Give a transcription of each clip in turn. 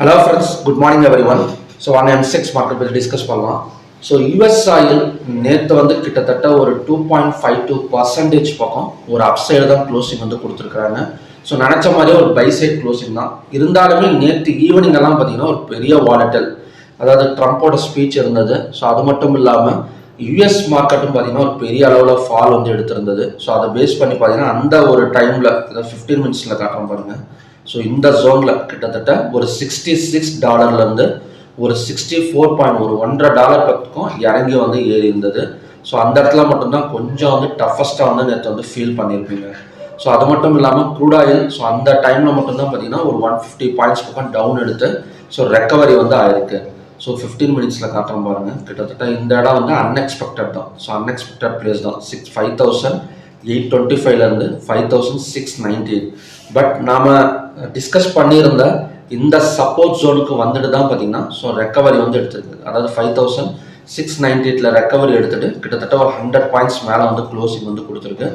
Hello friends, good morning everyone. So on M6 market பற்றி discuss பண்ணலாம். So US oil நேற்று வந்து கிட்டத்தட்ட ஒரு 2.52% பக்கம் ஒரு அப்சைடு தான் க்ளோசிங் வந்து கொடுத்துருக்குறாங்க. ஸோ நினச்ச மாதிரியே ஒரு பை சைட் க்ளோசிங் தான். இருந்தாலுமே நேற்று ஈவினிங் எல்லாம் பார்த்தீங்கன்னா ஒரு பெரிய வாலட்டல், அதாவது ட்ரம்ப்போட ஸ்பீச் இருந்தது. ஸோ அது மட்டும் இல்லாமல் யூஎஸ் மார்க்கெட்டும் பார்த்தீங்கன்னா ஒரு பெரிய அளவில் ஃபால் வந்து எடுத்திருந்தது. ஸோ அதை பேஸ் பண்ணி பார்த்தீங்கன்னா அந்த ஒரு டைமில் அதாவது 15 மினிட்ஸில் காட்டுறோம் பாருங்கள். ஸோ இந்த ஜோனில் கிட்டத்தட்ட ஒரு $66 ஒரு 64 ஒரு $1.5 பக்கம் இறங்கி வந்து ஏறி இருந்தது. ஸோ அந்த இடத்துல மட்டும்தான் கொஞ்சம் வந்து டஃபஸ்ட்டாக வந்து நேற்று வந்து ஃபீல் பண்ணியிருப்பீங்க. ஸோ அது மட்டும் இல்லாமல் க்ரூட் ஆயில் ஸோ அந்த டைமில் மட்டும்தான் பார்த்தீங்கன்னா ஒரு 150 பாயிண்ட்ஸ் பக்கம் டவுன் எடுத்து ஸோ ரெக்கவரி வந்து ஆயிருக்கு. ஸோ 15 மினிட்ஸில் காட்டுறோம் பாருங்கள். கிட்டத்தட்ட இந்த இடம் வந்து அன்எக்ஸ்பெக்டட் தான். ஸோ அன்எக்ஸ்பெக்டட் பிளேஸ் தான். 5825 5698. பட் நாம் டிஸ்கஸ் பண்ணியிருந்த இந்த சப்போர்ட் ஜோனுக்கு வந்துட்டு தான் பார்த்தீங்கன்னா ஸோ ரெக்கவரி வந்து எடுத்துருக்கு. அதாவது 5698 ரெக்கவரி எடுத்துட்டு கிட்டத்தட்ட ஒரு 100 பாயிண்ட்ஸ் மேலே வந்து க்ளோசிங் வந்து கொடுத்துருக்கு.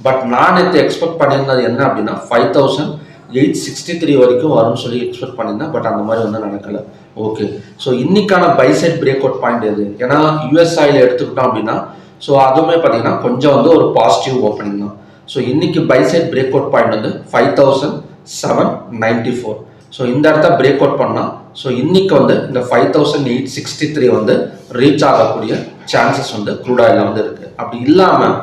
பட் நான் நேற்று எக்ஸ்பெக்ட் பண்ணியிருந்தது என்ன அப்படின்னா 5863 வரைக்கும் வரும்னு சொல்லி எக்ஸ்பெக்ட் பண்ணியிருந்தேன். பட் அந்த மாதிரி வந்து நடக்கலை. ஓகே, ஸோ இன்னைக்கான பைசைட் பிரேக் அவுட் பாயிண்ட் எது? ஏன்னா யூஎஸ் ஆயில் எடுத்துக்கிட்டோம் அப்படின்னா ஸோ அதுவுமே பார்த்தீங்கன்னா கொஞ்சம் வந்து ஒரு பாசிட்டிவ் ஓப்பனிங் தான். ஸோ இன்னைக்கு பைசைட் பிரேக் அவுட் பாயிண்ட் வந்து 5794. ஸோ இந்த இடத்த பிரேக் அவுட் பண்ணால் ஸோ இன்னைக்கு வந்து இந்த 5863 வந்து ரீச் ஆகக்கூடிய சான்சஸ் வந்து க்ரூட் ஆயிலில் வந்து இருக்குது. அப்படி இல்லாமல்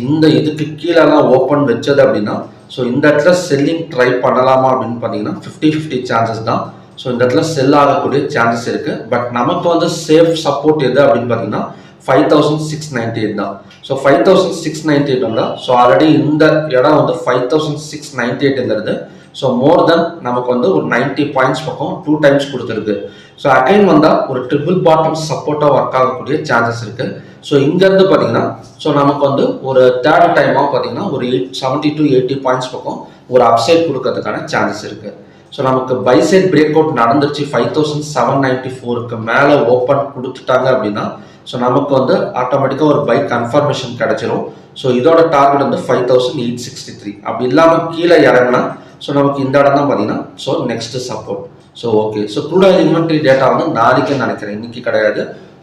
இந்த இதுக்கு கீழெல்லாம் ஓப்பன் வச்சது அப்படின்னா ஸோ இந்த இடத்துல செல்லிங் ட்ரை பண்ணலாமா அப்படின்னு பார்த்தீங்கன்னா 50-50 சான்சஸ் தான். ஸோ இந்த இடத்துல செல் ஆகக்கூடிய சான்சஸ் இருக்குது. பட் நமக்கு வந்து சேஃப் சப்போர்ட் எது அப்படின்னு பார்த்தீங்கன்னா 5698 தான். ஸோ 5698 வந்தால் ஸோ ஆல்ரெடி இந்த இடம் வந்து 5698ங்கிறது ஸோ மோர் தென் நமக்கு வந்து ஒரு 90 பாயிண்ட்ஸ் பக்கம் 2 டைம்ஸ் கொடுத்துருக்கு. ஸோ அகைன் வந்தால் ஒரு ட்ரிபிள் பாட்டம் சப்போர்ட்டாக ஒர்க் ஆகக்கூடிய சான்சஸ் இருக்குது. ஸோ இங்கேருந்து பார்த்தீங்கன்னா ஸோ நமக்கு வந்து ஒரு தேர்ட் டைமாக பார்த்தீங்கன்னா ஒரு 70 to 80 பாயிண்ட்ஸ் பக்கம் ஒரு அப்சைட் கொடுக்கறதுக்கான சான்சஸ் இருக்குது. ஸோ நமக்கு பைசைட் பிரேக் அவுட் நடந்துருச்சு 5794க்கு மேலே ஓப்பன் கொடுத்துட்டாங்க அப்படின்னா ஸோ நமக்கு வந்து ஆட்டோமேட்டிக்காக ஒரு பை கன்ஃபர்மேஷன் கிடைச்சிரும். ஸோ இதோட டார்கெட் வந்து 5863. அப்படி இல்லாமல் கீழே இறங்கினா ஸோ நமக்கு இந்த இடம் தான் பார்த்தீங்கன்னா so next support. So okay, so crude oil inventory data வந்து நாளைக்கு நினைக்கிறேன், இன்னைக்கு கிடையாது,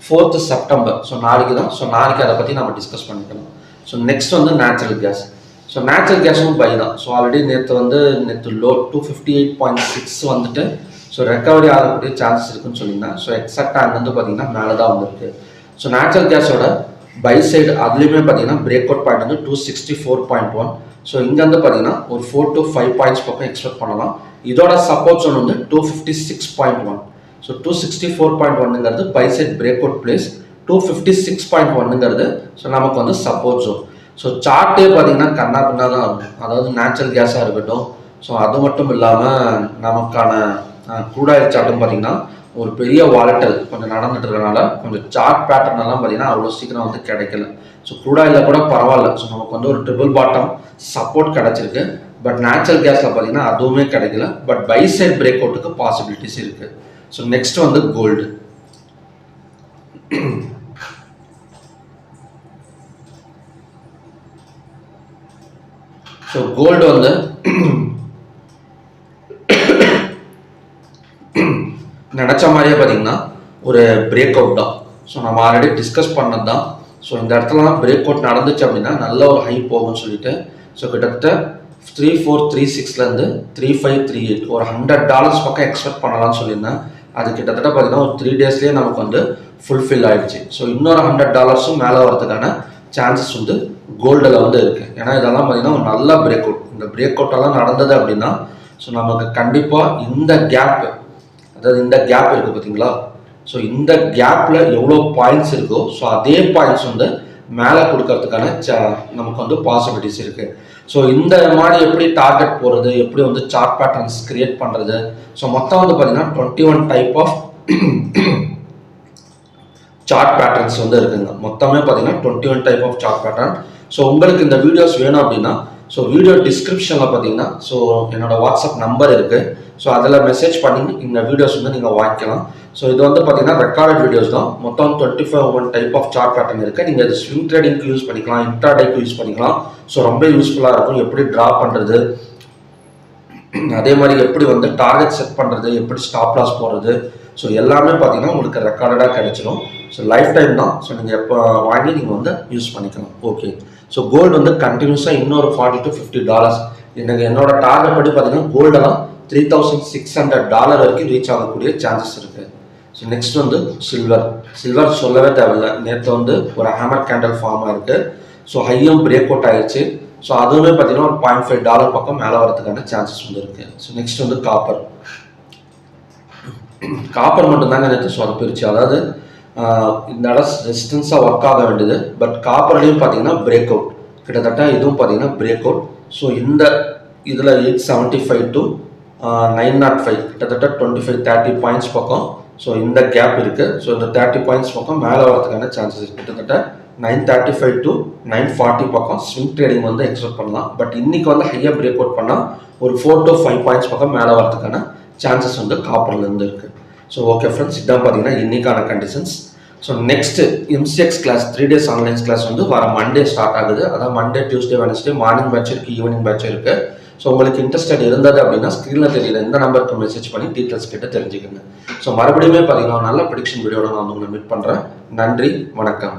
4th செப்டம்பர். ஸோ நாளைக்கு தான். ஸோ நாளைக்கு அதை பற்றி நம்ம டிஸ்கஸ் பண்ணிக்கலாம். ஸோ நெக்ஸ்ட் வந்து நேச்சுரல் கேஸ். ஸோ நேச்சுரல் கேஸும் பை தான். ஸோ ஆல்ரெடி நேற்று லோ 258.6 வந்துட்டு ஸோ ரெக்கவரி ஆகக்கூடிய சான்சஸ் இருக்குன்னு சொல்லியிருந்தேன். ஸோ எக்ஸாக்டாக அங்கேருந்து பார்த்தீங்கன்னா மேலே தான் வந்துருக்கு. ஸோ நேச்சுரல் கேஸோட பை சைடு அதுலேயுமே பார்த்தீங்கன்னா பிரேக் அவுட் பாயிண்ட் வந்து 264.1. ஸோ இங்கேருந்து பார்த்தீங்கன்னா ஒரு 4 to 5 பாயிண்ட்ஸ் பக்கம் எக்ஸ்பெக்ட் பண்ணலாம். இதோட சப்போர்ட் ஜோன் வந்து 256.1. ஸோ 264.1ங்கிறது buy side break out place, 256.1ங்கிறது ஸோ நமக்கு வந்து சப்போர்ட் ஜோன். ஸோ சார்ட்டே பார்த்தீங்கன்னா கண்ணா பின்னா தான் இருக்கும். அதாவது நேச்சுரல் கேஸாக இருக்கட்டும். ஸோ அது மட்டும் இல்லாமல் நமக்கான க்ரூட் ஆயில் சார்ட்டும் பார்த்தீங்கன்னா ஒரு பெரிய வாலட்டல் கொஞ்சம் நடந்துட்டு இருக்கனால கொஞ்சம் சார்ட் பேட்டர்ன் எல்லாம் பார்த்தீங்கன்னா அவ்வளோ சீக்கிரம் வந்து கிடைக்கல. ஸோ க்ரூட் ஆயிலில் கூட பரவாயில்ல. ஸோ நமக்கு வந்து ஒரு ட்ரிபிள் பாட்டம் சப்போர்ட் கிடைச்சிருக்கு. பட் நேச்சுரல் கேஸில் பார்த்தீங்கன்னா அதுவுமே கிடைக்கல. பட் பை சைட் பிரேக் அவுட்டுக்கு பாசிபிலிட்டிஸ் இருக்கு. ஸோ நெக்ஸ்ட் வந்து கோல்டு. ஸோ கோல்டு வந்து நினச்ச மாதிரியே பார்த்தீங்கன்னா ஒரு பிரேக் அவுட் தான். ஸோ நம்ம ஆல்ரெடி டிஸ்கஸ் பண்ணது தான். ஸோ இந்த இடத்துலலாம் பிரேக் அவுட் நடந்துச்சு அப்படின்னா நல்ல ஒரு ஹை போகும்னு சொல்லிட்டு ஸோ கிட்டத்தட்ட 3436 3538 ஒரு $100 பக்கம் எக்ஸ்பெக்ட் பண்ணலாம்னு சொல்லியிருந்தேன். அது கிட்டத்தட்ட பார்த்தீங்கன்னா ஒரு 3 டேஸ்லேயே நமக்கு வந்து ஃபுல்ஃபில் ஆகிடுச்சு. ஸோ இன்னொரு $100 மேலே வரதுக்கான சான்சஸ் வந்து கோல்டில் வந்து இருக்குது. ஏன்னா இதெல்லாம் பார்த்தீங்கன்னா ஒரு நல்ல பிரேக் அவுட். இந்த பிரேக் அவுட்டெல்லாம் நடந்தது அப்படின்னா ஸோ நமக்கு கண்டிப்பாக இந்த கேப், அதாவது இந்த கேப் இருக்குது பார்த்தீங்களா, ஸோ இந்த கேப்பில் எவ்வளோ பாயிண்ட்ஸ் இருக்கோ ஸோ அதே பாயிண்ட்ஸ் வந்து மேலே கொடுக்கறதுக்கான நமக்கு வந்து பாசிபிலிட்டிஸ் இருக்குது. ஸோ இந்த மாதிரி எப்படி டார்கெட் போடுறது, எப்படி வந்து சார்ட் பேட்டர்ன்ஸ் கிரியேட் பண்ணுறது, ஸோ மொத்தம் வந்து பார்த்தீங்கன்னா 21 டைப் ஆஃப் சார்ட் பேட்டர்ன்ஸ் வந்து இருக்குங்க. மொத்தமே பார்த்தீங்கன்னா 21 type of chart pattern. So உங்களுக்கு இந்த வீடியோஸ் வேணும் அப்படின்னா ஸோ வீடியோ டிஸ்கிரிப்ஷனில் பார்த்தீங்கன்னா ஸோ என்னோட வாட்ஸ்அப் நம்பர் இருக்குது. ஸோ அதில் மெசேஜ் பண்ணி இந்த வீடியோஸ் வந்து நீங்கள் வாங்கிக்கலாம். ஸோ இது வந்து பார்த்தீங்கன்னா ரெக்கார்டட் வீடியோஸ் தான். மொத்தம் 25 டைப் ஆஃப் சார்ட் பேட்டர்ன் இருக்குது. நீங்கள் இது ஸ்விங் ட்ரேடிங்க்கு யூஸ் பண்ணிக்கலாம், இன்ட்ராடேக்கு யூஸ் பண்ணிக்கலாம். ஸோ ரொம்ப யூஸ்ஃபுல்லாக இருக்கும். எப்படி ட்ரா பண்ணுறது, அதே மாதிரி எப்படி வந்து டார்கெட் செட் பண்ணுறது, எப்படி ஸ்டாப் லாஸ் போடுறது, ஸோ எல்லாமே பார்த்தீங்கன்னா உங்களுக்கு ரெக்கார்டடாக கிடைச்சிடும். ஸோ லைஃப் டைம் தான். ஸோ நீங்கள் எப்போ வாங்கி நீங்கள் வந்து யூஸ் பண்ணிக்கலாம். ஓகே. ஸோ கோல்டு வந்து கண்டினியூஸாக இன்னொரு $40 to $50 எனக்கு என்னோட டார்கெட் படி பார்த்தீங்கன்னா கோல்டெல்லாம் $3,600 வரைக்கும் ரீச் ஆகக்கூடிய சான்சஸ் இருக்குது. ஸோ நெக்ஸ்ட் வந்து சில்வர் சொல்லவே தேவையில்லை. நேற்று வந்து ஒரு ஹேமர் கேண்டல் ஃபார்ம் ஆயிருக்கு. ஸோ ஹையும் பிரேக் அவுட் ஆயிடுச்சு. ஸோ அதுவுமே பார்த்தீங்கன்னா ஒரு $0.5 பக்கம் மேலே வரதுக்கான சான்சஸ் வந்து இருக்குது. ஸோ நெக்ஸ்ட் வந்து காப்பர் மட்டும்தாங்க நேற்று சொதப்பிருச்சு. அதாவது இந்த இடம் ரெசிஸ்டன்ஸாக ஒர்க் ஆக வேண்டியது. பட் காப்பர்லேயும் பார்த்தீங்கன்னா பிரேக் அவுட், கிட்டத்தட்ட இதுவும் பார்த்தீங்கன்னா பிரேக் அவுட். ஸோ இந்த இதில் 875 to 905 கிட்டத்தட்ட 25-30 பாயிண்ட்ஸ் பக்கம். ஸோ இந்த கேப் இருக்குது. ஸோ இந்த 30 பாயிண்ட்ஸ் பக்கம் மேலே வரதுக்கான சான்சஸ் இருக்குது. கிட்டத்தட்ட 935 to 940 பக்கம் ஸ்விங் ட்ரேடிங் வந்து எக்ஸ்பெக்ட் பண்ணலாம். பட் இன்னைக்கு வந்து ஹையாக பிரேக் அவுட் பண்ணால் ஒரு 4 to 5 பாயிண்ட்ஸ் பக்கம் மேலே வரதுக்கான சான்சஸ் வந்து காப்பர்லேருந்து இருக்குது. ஸோ ஓகே ஃப்ரெண்ட்ஸ், இதான் பார்த்தீங்கன்னா இன்னைக்கான conditions. So next MCX class 3 days online class வந்து வர மண்டே ஸ்டார்ட் ஆகுது. அதாவது Monday, Tuesday, Wednesday morning batch இருக்குது, ஈவினிங் பேட்ச் இருக்குது. ஸோ உங்களுக்கு இன்ட்ரெஸ்டட் இருந்தது அப்படின்னா ஸ்க்ரீனில் தெரியல இந்த நம்பருக்கு மெசேஜ் பண்ணி டீட்டெயில்ஸ் கேட்டு தெரிஞ்சுக்கோங்க. ஸோ மறுபடியுமே பார்த்தீங்கன்னா நல்ல ப்ரெடிக்ஷன் வீடியோட நான் உங்களை மீட் பண்ணுறேன். நன்றி, வணக்கம்.